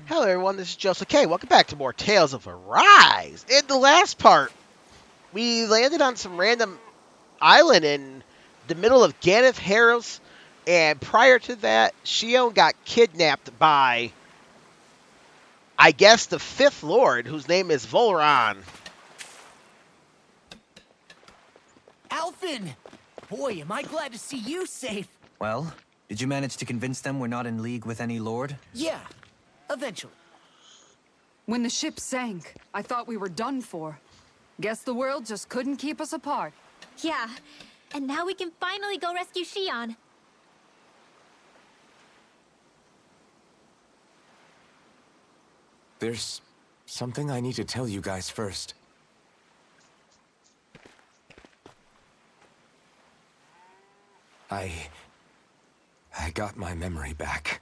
Hello everyone, this is Joseph K. Welcome back to more Tales of Arise. In the last part, we landed on some random island in the middle of Ganeth Harrows, and prior to that, Shionne got kidnapped by, I guess, the Fifth Lord, whose name is Volron. Alphen! Boy, am I glad to see you safe. Well, did you manage to convince them we're not in league with any lord? Yeah, eventually. When the ship sank, I thought we were done for. Guess the world just couldn't keep us apart. Yeah, and now we can finally go rescue Shionne. There's something I need to tell you guys first. I got my memory back.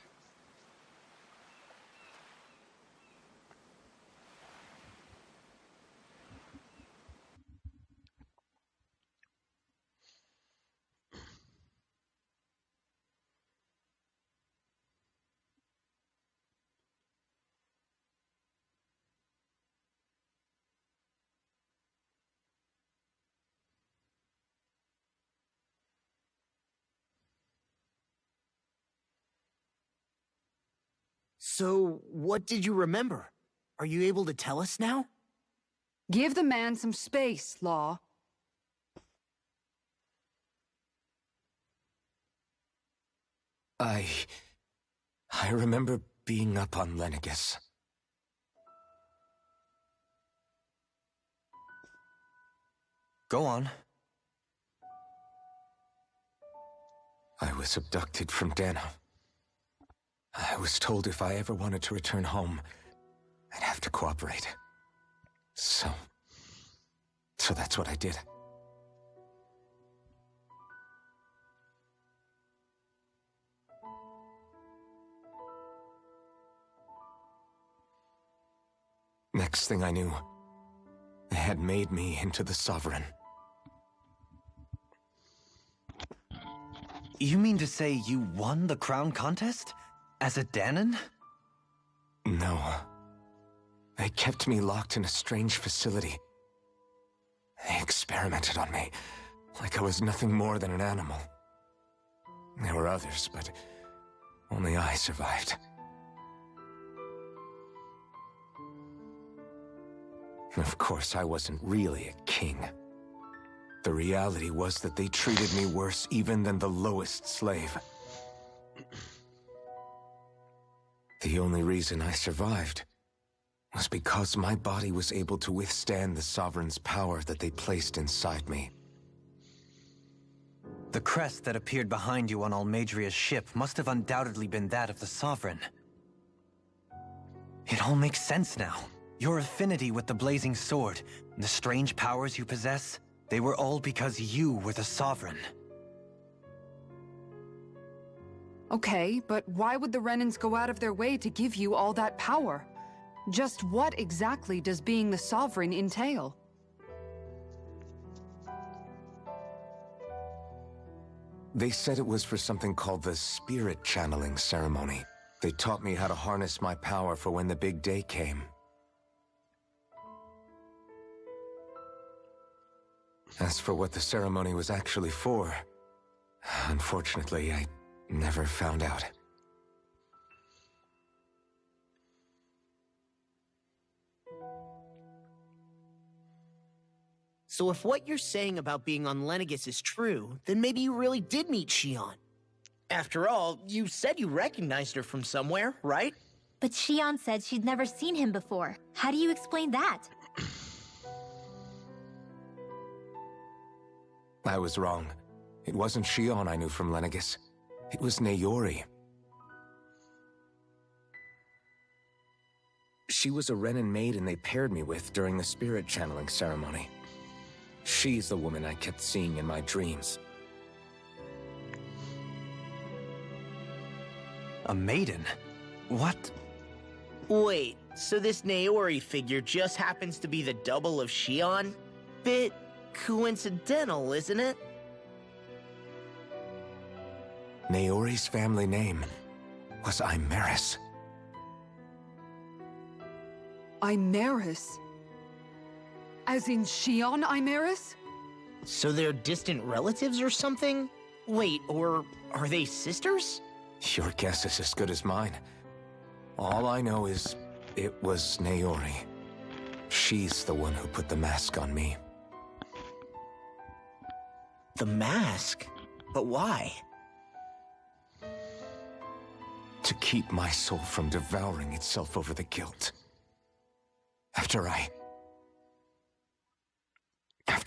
So, what did you remember? Are you able to tell us now? Give the man some space, Law. I remember being up on Lenegis. Go on. I was abducted from Dana. I was told if I ever wanted to return home, I'd have to cooperate. So that's what I did. Next thing I knew, they had made me into the Sovereign. You mean to say you won the crown contest? As a Danon? No. They kept me locked in a strange facility. They experimented on me, like I was nothing more than an animal. There were others, but only I survived. Of course, I wasn't really a king. The reality was that they treated me worse even than the lowest slave. The only reason I survived was because my body was able to withstand the Sovereign's power that they placed inside me. The crest that appeared behind you on Almadria's ship must have undoubtedly been that of the Sovereign. It all makes sense now. Your affinity with the Blazing Sword, and the strange powers you possess, they were all because you were the Sovereign. Okay, but why would the Renans go out of their way to give you all that power? Just what exactly does being the Sovereign entail? They said it was for something called the Spirit Channeling Ceremony. They taught me how to harness my power for when the big day came. As for what the ceremony was actually for, unfortunately, I never found out. So if what you're saying about being on Lenegis is true, then maybe you really did meet Shionne. After all, you said you recognized her from somewhere, right? But Shionne said she'd never seen him before. How do you explain that? I was wrong. It wasn't Shionne I knew from Lenegis. It was Naori. She was a Renan maiden they paired me with during the spirit channeling ceremony. She's the woman I kept seeing in my dreams. A maiden? What? Wait, so this Naori figure just happens to be the double of Shionne? Bit coincidental, isn't it? Naori's family name was Imeris. Imaris? As in Shionne Imaris? So they're distant relatives or something? Wait, or are they sisters? Your guess is as good as mine. All I know is it was Naori. She's the one who put the mask on me. The mask? But why? To keep my soul from devouring itself over the guilt. After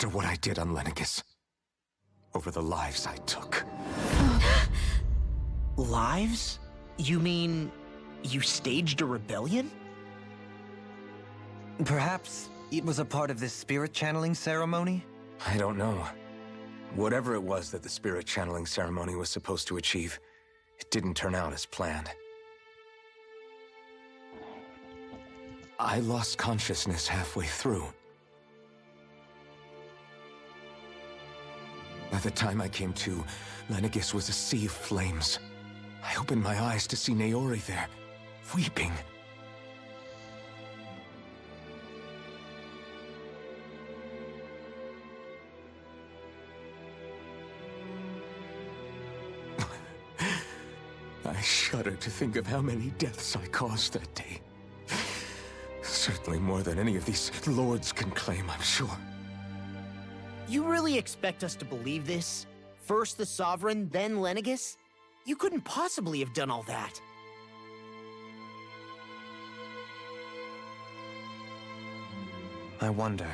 what I did on Lenegis. Over the lives I took. Lives? You mean you staged a rebellion? Perhaps it was a part of this spirit channeling ceremony? I don't know. Whatever it was that the spirit channeling ceremony was supposed to achieve, it didn't turn out as planned. I lost consciousness halfway through. By the time I came to, Lenegis was a sea of flames. I opened my eyes to see Naori there, weeping. I shudder to think of how many deaths I caused that day. Certainly more than any of these lords can claim, I'm sure. You really expect us to believe this? First the Sovereign, then Lenegis? You couldn't possibly have done all that. I wonder.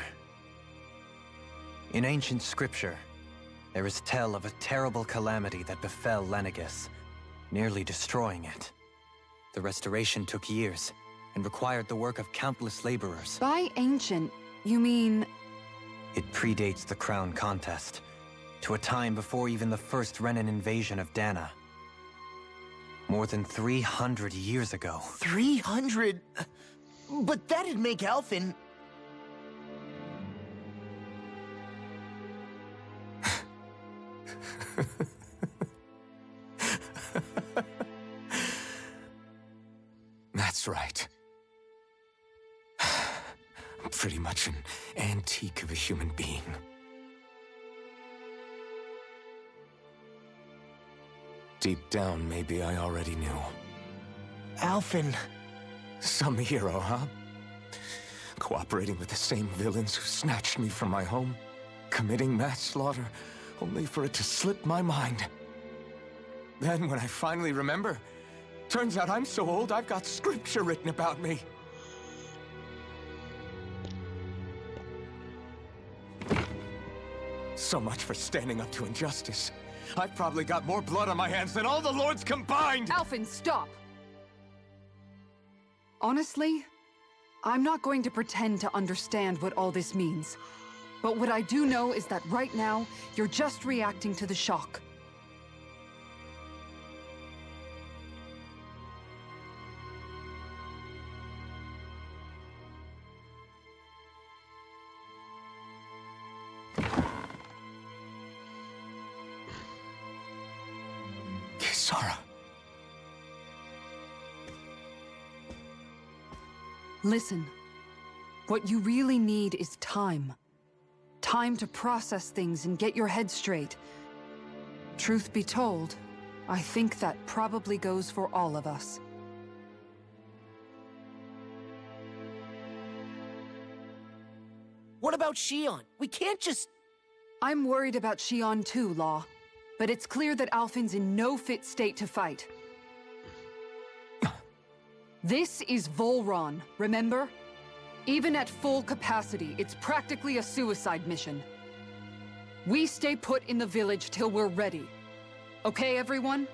In ancient scripture, there is tell of a terrible calamity that befell Lenegis, nearly destroying it. The restoration took years, and required the work of countless laborers. By ancient, you mean... It predates the crown contest, to a time before even the first Renin invasion of Dana. More than 300 years ago. 300? But that'd make Alphen... That's right. I'm pretty much an antique of a human being. Deep down, maybe I already knew. Alphen... Some hero, huh? Cooperating with the same villains who snatched me from my home, committing mass slaughter, only for it to slip my mind. Then, when I finally remember, turns out I'm so old I've got scripture written about me. So much for standing up to injustice. I've probably got more blood on my hands than all the lords combined! Alphen, stop! Honestly, I'm not going to pretend to understand what all this means. But what I do know is that right now, you're just reacting to the shock. Kisara. Listen, what you really need is time. Time to process things and get your head straight. Truth be told, I think that probably goes for all of us. What about Shionne? We can't just... I'm worried about Shionne too, Law. But it's clear that Alphen's in no fit state to fight. This is Volron, remember? Even at full capacity, it's practically a suicide mission. We stay put in the village till we're ready. Okay, everyone?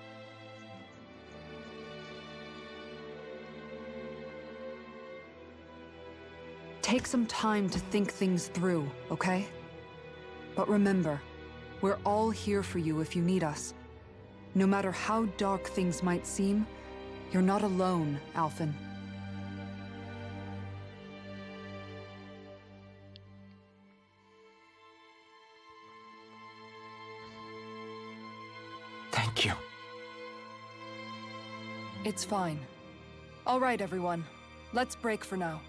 Take some time to think things through, okay? But remember, we're all here for you if you need us. No matter how dark things might seem, you're not alone, Alphen. Thank you. It's fine. All right, everyone. Let's break for now.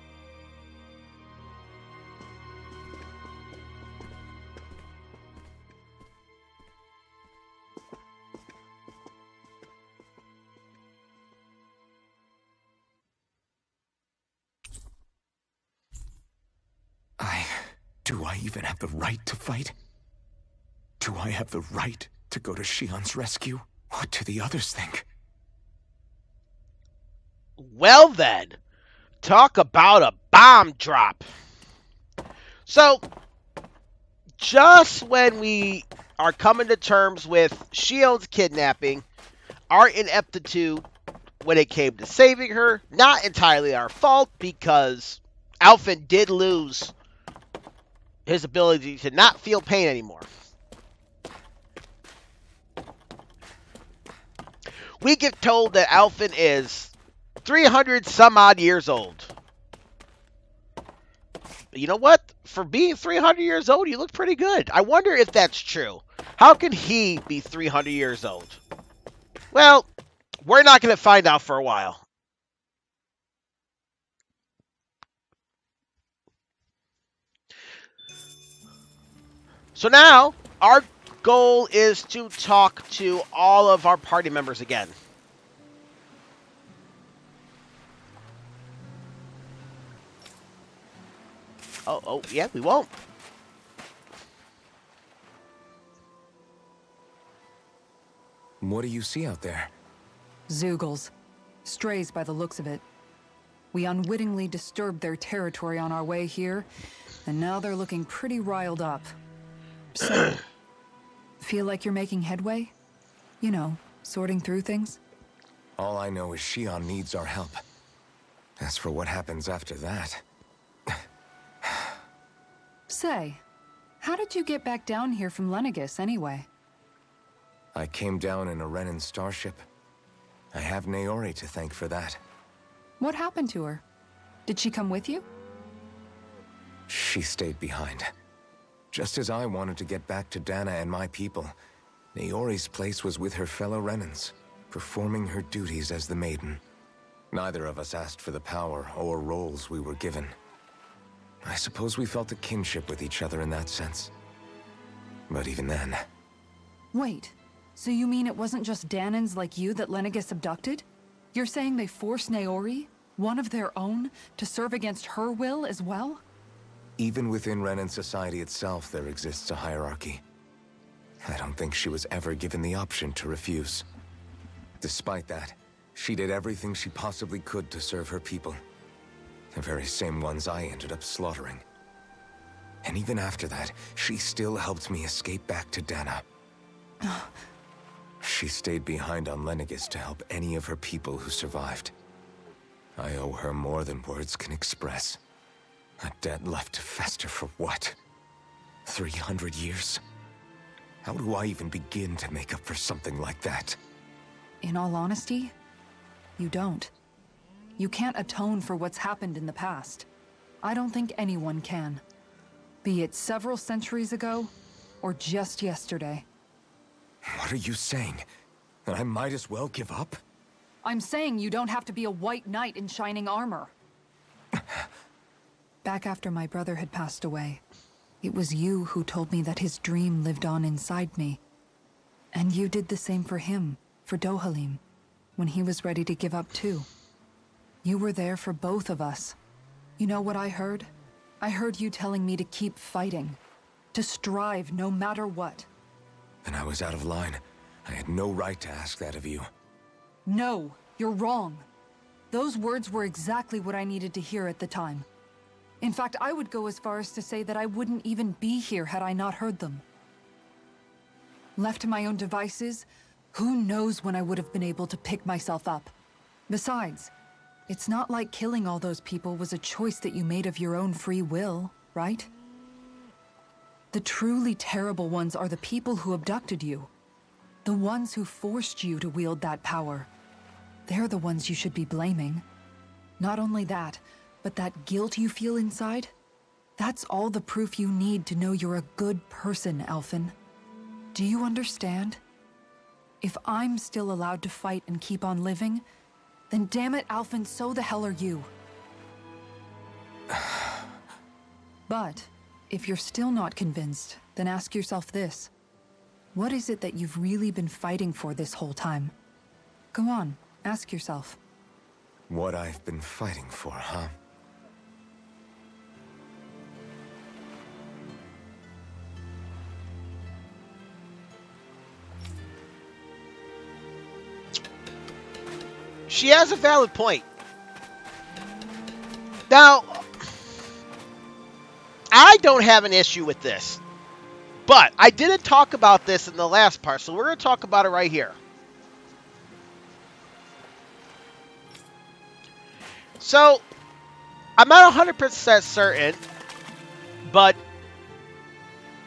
Do I even have the right to fight? Do I have the right to go to Shionne's rescue? What do the others think? Well then, talk about a bomb drop. So, just when we are coming to terms with Shionne's kidnapping, our ineptitude when it came to saving her, not entirely our fault, because Alphen did lose his ability to not feel pain anymore. We get told that Alphen is 300 some odd years old. You know what? For being 300 years old, you look pretty good. I wonder if that's true. How can he be 300 years old? Well, we're not going to find out for a while. So now, our goal is to talk to all of our party members again. Oh, yeah, we won't. What do you see out there? Zeugles. Strays by the looks of it. We unwittingly disturbed their territory on our way here, and now they're looking pretty riled up. So, feel like you're making headway? You know, sorting through things? All I know is Shionne needs our help. As for what happens after that... Say, how did you get back down here from Lenegis, anyway? I came down in a Renan starship. I have Naori to thank for that. What happened to her? Did she come with you? She stayed behind. Just as I wanted to get back to Dana and my people, Naori's place was with her fellow Renans, performing her duties as the Maiden. Neither of us asked for the power or roles we were given. I suppose we felt a kinship with each other in that sense. But even then... Wait, so you mean it wasn't just Danans like you that Lenegis abducted? You're saying they forced Naori, one of their own, to serve against her will as well? Even within Renan society itself, there exists a hierarchy. I don't think she was ever given the option to refuse. Despite that, she did everything she possibly could to serve her people. The very same ones I ended up slaughtering. And even after that, she still helped me escape back to Dana. She stayed behind on Lenegis to help any of her people who survived. I owe her more than words can express. A debt left to fester for what? 300 years? How do I even begin to make up for something like that? In all honesty, you don't. You can't atone for what's happened in the past. I don't think anyone can. Be it several centuries ago, or just yesterday. What are you saying? That I might as well give up? I'm saying you don't have to be a white knight in shining armor. Back after my brother had passed away, it was you who told me that his dream lived on inside me. And you did the same for him, for Dohalim, when he was ready to give up too. You were there for both of us. You know what I heard? I heard you telling me to keep fighting, to strive no matter what. Then I was out of line. I had no right to ask that of you. No, you're wrong. Those words were exactly what I needed to hear at the time. In fact, I would go as far as to say that I wouldn't even be here had I not heard them. Left to my own devices, who knows when I would have been able to pick myself up. Besides, it's not like killing all those people was a choice that you made of your own free will, right? The truly terrible ones are the people who abducted you. The ones who forced you to wield that power. They're the ones you should be blaming. Not only that, but that guilt you feel inside, that's all the proof you need to know you're a good person, Alphen. Do you understand? If I'm still allowed to fight and keep on living, then damn it, Alphen, so the hell are you. But if you're still not convinced, then ask yourself this. What is it that you've really been fighting for this whole time? Go on, ask yourself. What I've been fighting for, huh? She has a valid point. Now, I don't have an issue with this, but I didn't talk about this in the last part, so we're going to talk about it right here. So, I'm not 100% certain, but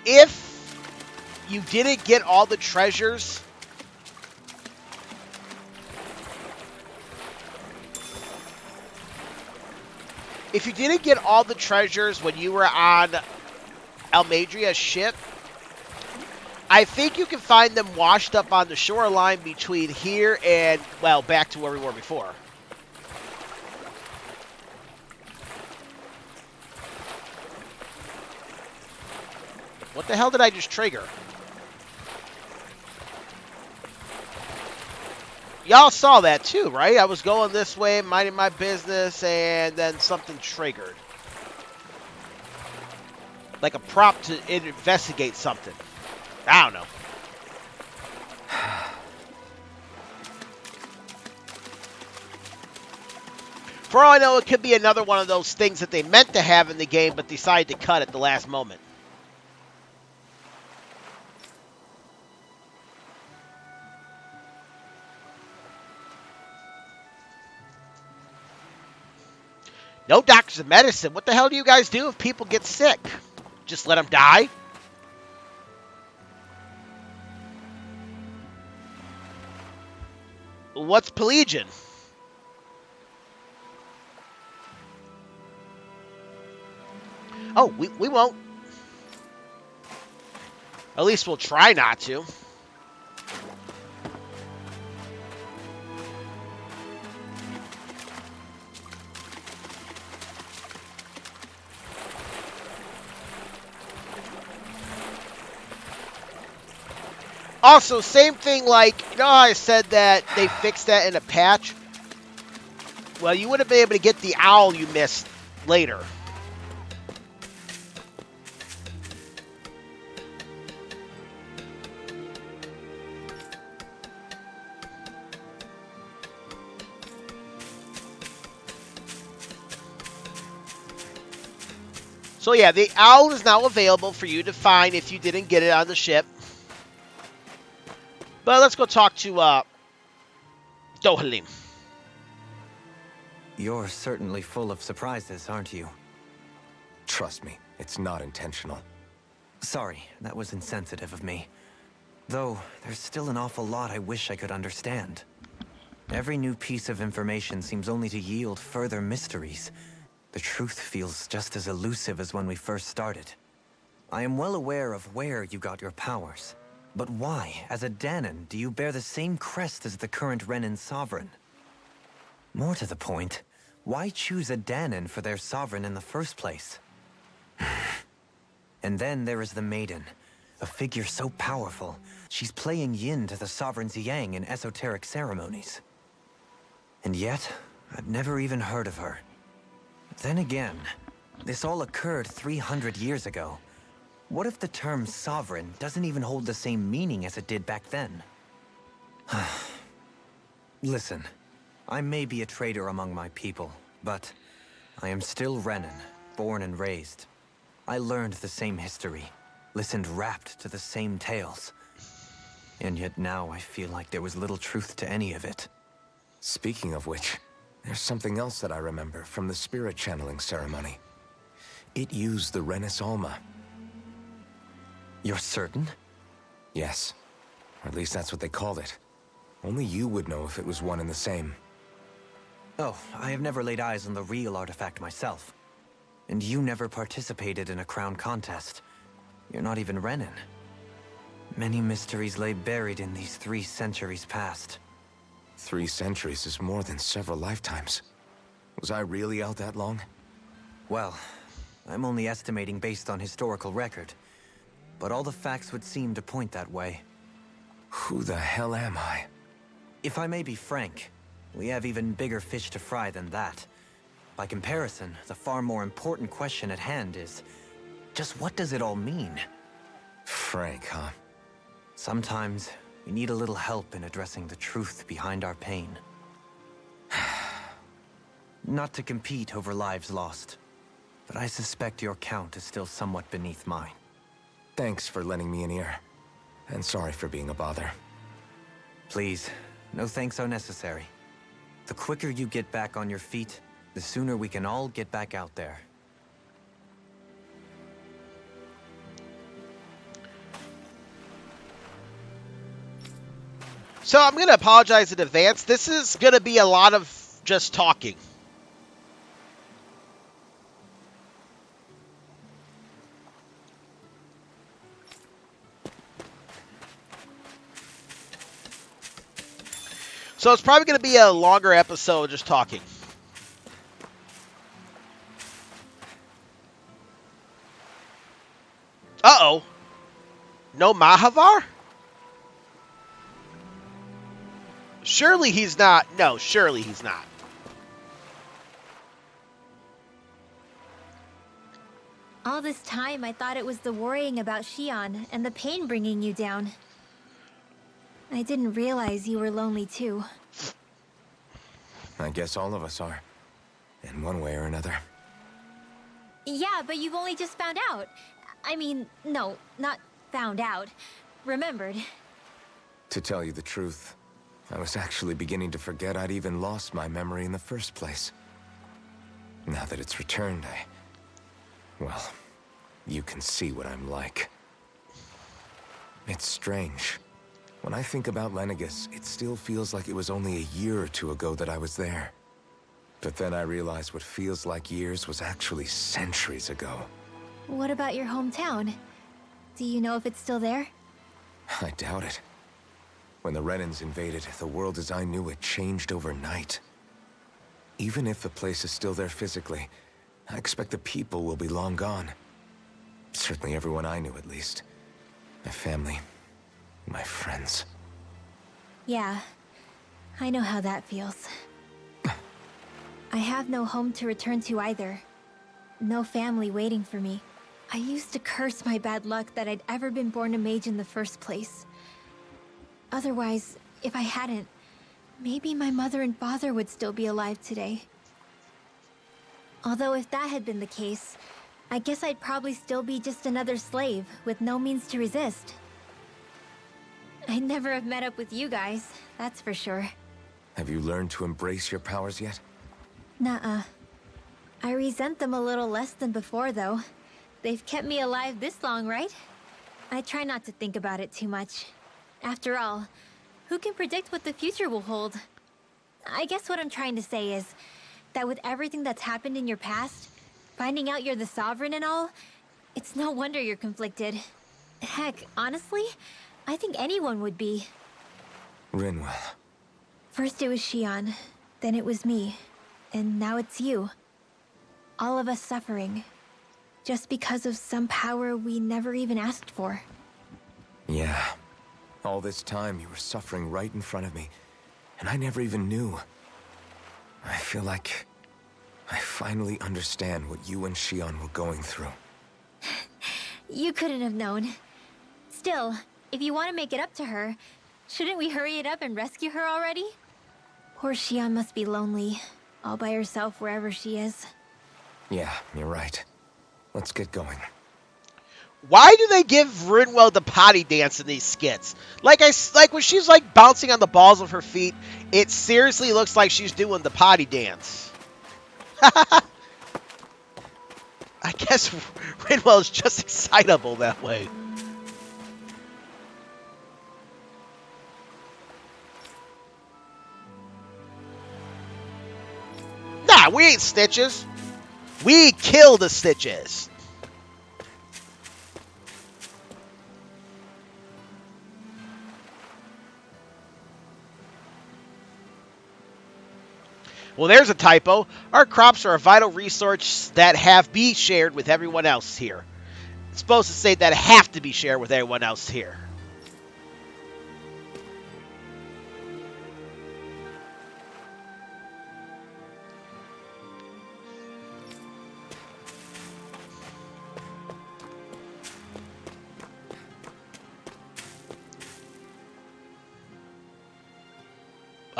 if you didn't get all the treasures, when you were on Almadria's ship, I think you can find them washed up on the shoreline between here and, well, back to where we were before. What the hell did I just trigger? Y'all saw that too, right? I was going this way, minding my business, and then something triggered. Like a prompt to investigate something. I don't know. For all I know, it could be another one of those things that they meant to have in the game, but decided to cut at the last moment. No doctors of medicine. What the hell do you guys do if people get sick? Just let them die? What's Pelagian? Oh, we won't. At least we'll try not to. Also, same thing like, you know how I said that they fixed that in a patch? Well, you wouldn't be able to get the owl you missed later. So yeah, the owl is now available for you to find if you didn't get it on the ship. But let's go talk to Dohalim. You're certainly full of surprises, aren't you? Trust me, it's not intentional. Sorry, that was insensitive of me. Though, there's still an awful lot I wish I could understand. Every new piece of information seems only to yield further mysteries. The truth feels just as elusive as when we first started. I am well aware of where you got your powers. But why, as a Dahnan, do you bear the same crest as the current Renan sovereign? More to the point, why choose a Dahnan for their sovereign in the first place? And then there is the Maiden, a figure so powerful, she's playing yin to the sovereign's yang in esoteric ceremonies. And yet, I've never even heard of her. Then again, this all occurred 300 years ago. What if the term sovereign doesn't even hold the same meaning as it did back then? Listen, I may be a traitor among my people, but I am still Renan, born and raised. I learned the same history, listened rapt to the same tales. And yet now I feel like there was little truth to any of it. Speaking of which, there's something else that I remember from the spirit channeling ceremony. It used the Renis Alma. You're certain? Yes. Or at least that's what they called it. Only you would know if it was one and the same. Oh, I have never laid eyes on the real artifact myself. And you never participated in a crown contest. You're not even Renan. Many mysteries lay buried in these 3 centuries past. 3 centuries is more than several lifetimes. Was I really out that long? Well, I'm only estimating based on historical record. But all the facts would seem to point that way. Who the hell am I? If I may be frank, we have even bigger fish to fry than that. By comparison, the far more important question at hand is, just what does it all mean? Frank, huh? Sometimes, we need a little help in addressing the truth behind our pain. not to compete over lives lost. But I suspect your count is still somewhat beneath mine. Thanks for lending me an ear. And sorry for being a bother. Please, no thanks are necessary. The quicker you get back on your feet, the sooner we can all get back out there. So I'm going to apologize in advance. This is going to be a lot of just talking. So it's probably going to be a longer episode just talking. Uh-oh. No Mahavar? Surely he's not. No, surely he's not. All this time, I thought it was the worrying about Shionne and the pain bringing you down. I didn't realize you were lonely too. I guess all of us are. In one way or another. Yeah, but you've only just found out. I mean, no, not found out. Remembered. To tell you the truth, I was actually beginning to forget I'd even lost my memory in the first place. Now that it's returned, well, you can see what I'm like. It's strange. When I think about Lenegis, it still feels like it was only a year or two ago that I was there. But then I realized what feels like years was actually centuries ago. What about your hometown? Do you know if it's still there? I doubt it. When the Renans invaded, the world as I knew it changed overnight. Even if the place is still there physically, I expect the people will be long gone. Certainly everyone I knew, at least. My family, my friends. Yeah, I know how that feels. I have no home to return to either. No family waiting for me. I used to curse my bad luck that I'd ever been born a mage in the first place. Otherwise, if I hadn't, maybe my mother and father would still be alive today. Although if that had been the case, I guess I'd probably still be just another slave with no means to resist. I'd never have met up with you guys, that's for sure. Have you learned to embrace your powers yet? Nuh-uh. I resent them a little less than before, though. They've kept me alive this long, right? I try not to think about it too much. After all, who can predict what the future will hold? I guess what I'm trying to say is that with everything that's happened in your past, finding out you're the Sovereign and all, it's no wonder you're conflicted. Heck, honestly, I think anyone would be. Rinwell. First it was Shionne, then it was me, and now it's you. All of us suffering, just because of some power we never even asked for. Yeah. All this time you were suffering right in front of me, and I never even knew. I feel like I finally understand what you and Shionne were going through. You couldn't have known. Still, if you want to make it up to her, shouldn't we hurry it up and rescue her already? Poor Shionne must be lonely, all by herself wherever she is. Yeah, you're right. Let's get going. Why do they give Rinwell the potty dance in these skits? Like when she's like bouncing on the balls of her feet, it seriously looks like she's doing the potty dance. I guess Rinwell is just excitable that way. Nah, we ain't snitches. We kill the snitches. Well, there's a typo. Our crops are a vital resource that have be shared with everyone else here. It's supposed to say that have to be shared with everyone else here.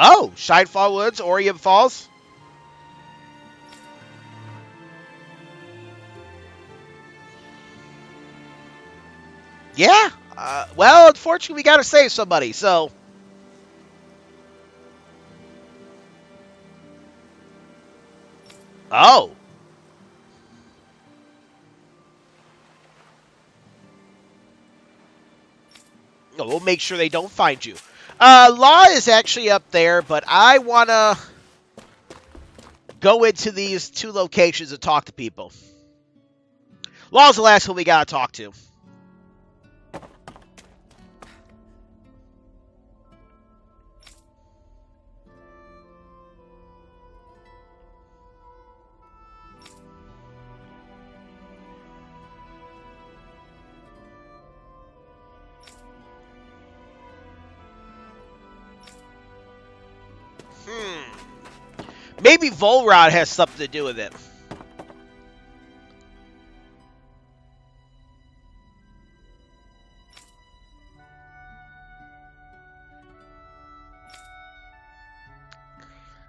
Oh, Shinefall Woods, Orium Falls. Yeah. Well, unfortunately, we gotta save somebody, so... Oh. No, we'll make sure they don't find you. Law is actually up there, but I wanna go into these two locations and talk to people. Law's the last one we gotta talk to. Maybe Volrod has something to do with it.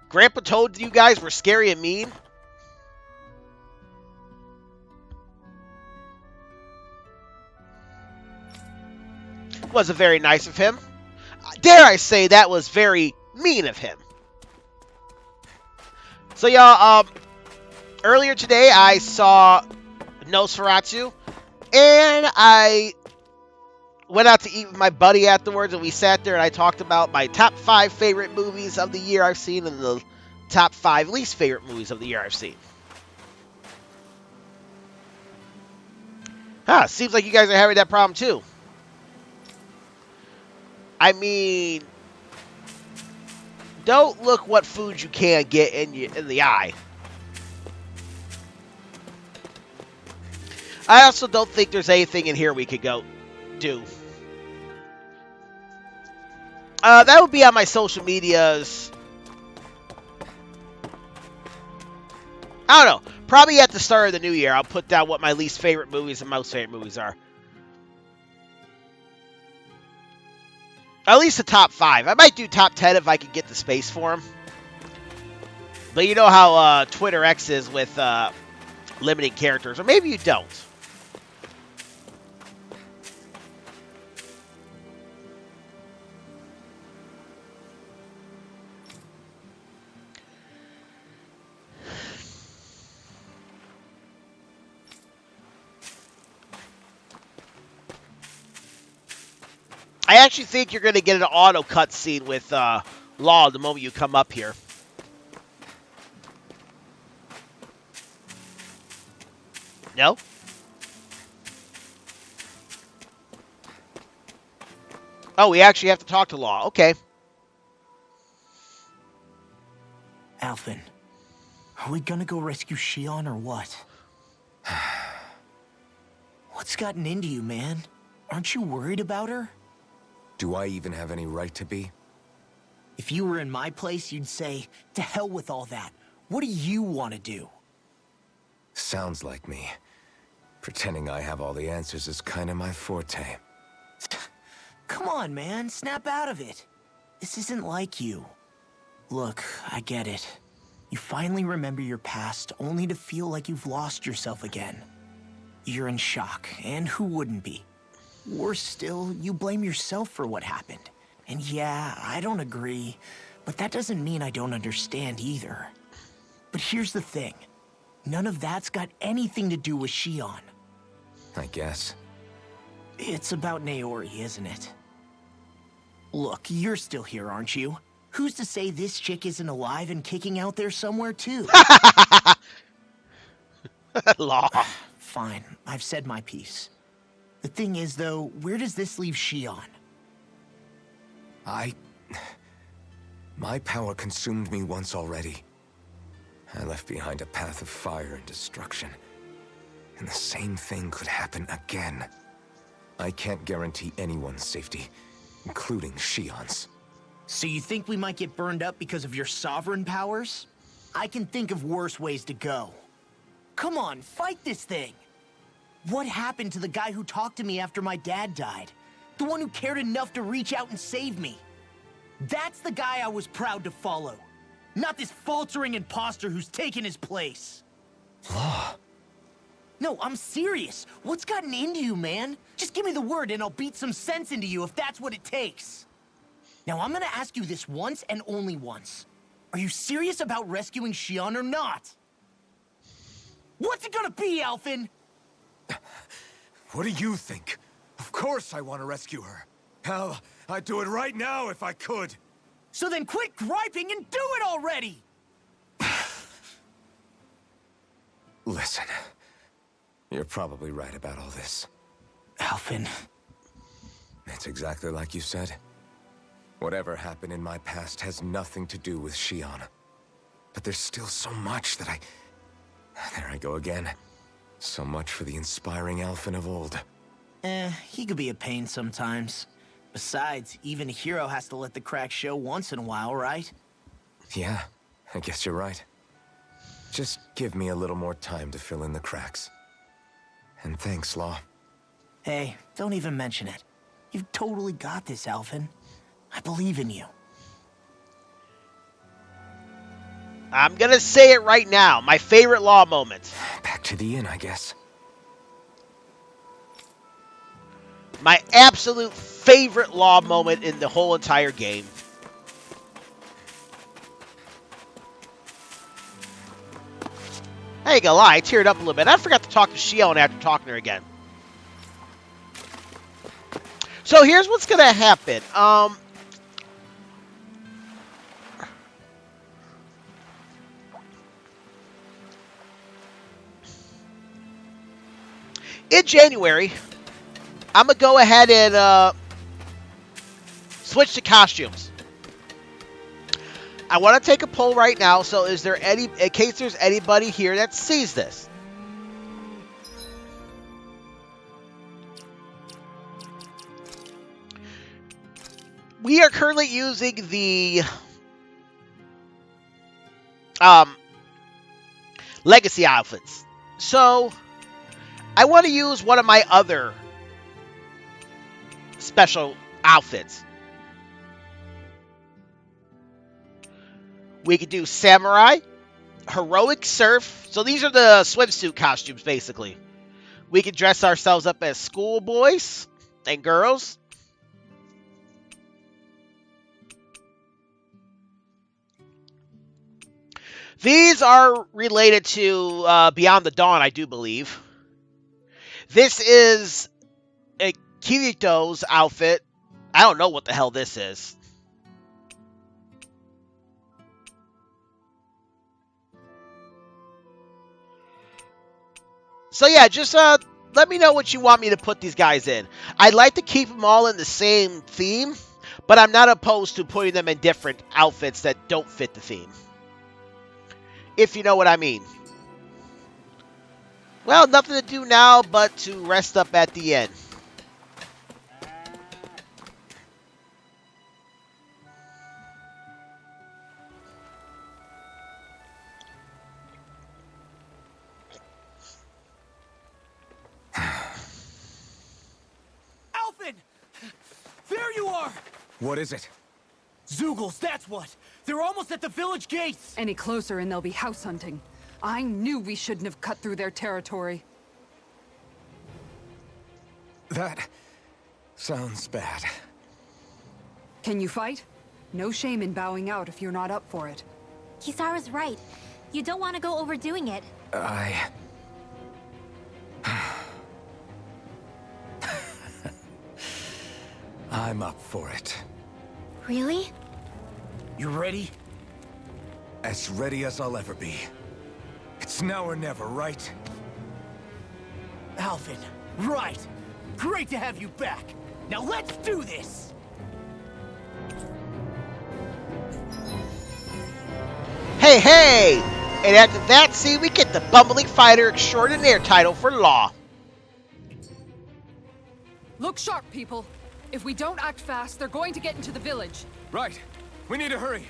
Grandpa told you guys we're scary and mean? Wasn't very nice of him. Dare I say that was very mean of him. So, y'all, earlier today I saw Nosferatu, and I went out to eat with my buddy afterwards, and we sat there and I talked about my top 5 favorite movies of the year I've seen and the top 5 least favorite movies of the year I've seen. Seems like you guys are having that problem too. I mean, don't look what food you can get in the eye. I also don't think there's anything in here we could go do. That would be on my social medias. I don't know. Probably at the start of the new year, I'll put down what my least favorite movies and most favorite movies are. At least the top 5. I might do top 10 if I can get the space for them. But you know how Twitter X is with limiting characters. Or maybe you don't. I actually think you're going to get an auto cutscene with Law the moment you come up here. No? Oh, we actually have to talk to Law. Okay. Alphen, are we gonna go rescue Shionne or what? What's gotten into you, man? Aren't you worried about her? Do I even have any right to be? If you were in my place, you'd say, to hell with all that. What do you want to do? Sounds like me. Pretending I have all the answers is kind of my forte. Come on, man. Snap out of it. This isn't like you. Look, I get it. You finally remember your past, only to feel like you've lost yourself again. You're in shock, and who wouldn't be? Worse still, you blame yourself for what happened. And yeah, I don't agree, but that doesn't mean I don't understand either. But here's the thing. None of that's got anything to do with Shionne. I guess. It's about Naori, isn't it? Look, you're still here, aren't you? Who's to say this chick isn't alive and kicking out there somewhere, too? Law. Fine, I've said my piece. The thing is, though, where does this leave Shionne? My power consumed me once already. I left behind a path of fire and destruction. And the same thing could happen again. I can't guarantee anyone's safety, including Shionne's. So you think we might get burned up because of your sovereign powers? I can think of worse ways to go. Come on, fight this thing! What happened to the guy who talked to me after my dad died? The one who cared enough to reach out and save me? That's the guy I was proud to follow. Not this faltering imposter who's taken his place. Law. No, I'm serious. What's gotten into you, man? Just give me the word and I'll beat some sense into you if that's what it takes. Now, I'm gonna ask you this once and only once. Are you serious about rescuing Shionne or not? What's it gonna be, Alphen? What do you think? Of course I want to rescue her. Hell, I'd do it right now if I could. So then quit griping and do it already! Listen, you're probably right about all this. Alphen. It's exactly like you said. Whatever happened in my past has nothing to do with Shionne. But there's still so much that There I go again. So much for the inspiring Alphen of old. He could be a pain sometimes. Besides, even a hero has to let the cracks show once in a while, right? Yeah, I guess you're right. Just give me a little more time to fill in the cracks. And thanks, Law. Hey, don't even mention it. You've totally got this, Alphen. I believe in you. I'm gonna say it right now. My favorite Law moment. Back to the inn, I guess. My absolute favorite Law moment in the whole entire game. I ain't gonna lie, I teared up a little bit. I forgot to talk to Shionne after talking to her again. So here's what's gonna happen. In January, I'm going to go ahead and switch to costumes. I want to take a poll right now, so is there any, in case there's anybody here that sees this. We are currently using the legacy outfits. So I want to use one of my other special outfits. We could do samurai, heroic surf. So these are the swimsuit costumes, basically. We could dress ourselves up as schoolboys and girls. These are related to Beyond the Dawn, I do believe. This is a Kirito's outfit. I don't know what the hell this is. So yeah, just let me know what you want me to put these guys in. I'd like to keep them all in the same theme, but I'm not opposed to putting them in different outfits that don't fit the theme. If you know what I mean. Well, nothing to do now but to rest up at the end. Alphen! There you are! What is it? Zeugles, that's what! They're almost at the village gates! Any closer and they'll be house hunting. I knew we shouldn't have cut through their territory. That sounds bad. Can you fight? No shame in bowing out if you're not up for it. Kisara's right. You don't want to go overdoing it. I'm up for it. Really? You ready? As ready as I'll ever be. It's now or never, right? Alphen, right! Great to have you back! Now let's do this! Hey, hey! And after that scene, we get the Bumbling Fighter Extraordinaire title for Law. Look sharp, people. If we don't act fast, they're going to get into the village. Right. We need to hurry.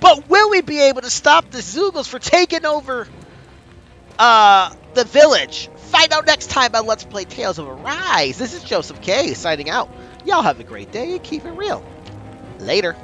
But will we be able to stop the Zeugles for taking over the village? Find out next time on Let's Play Tales of Arise. This is Joseph K. signing out. Y'all have a great day and keep it real. Later.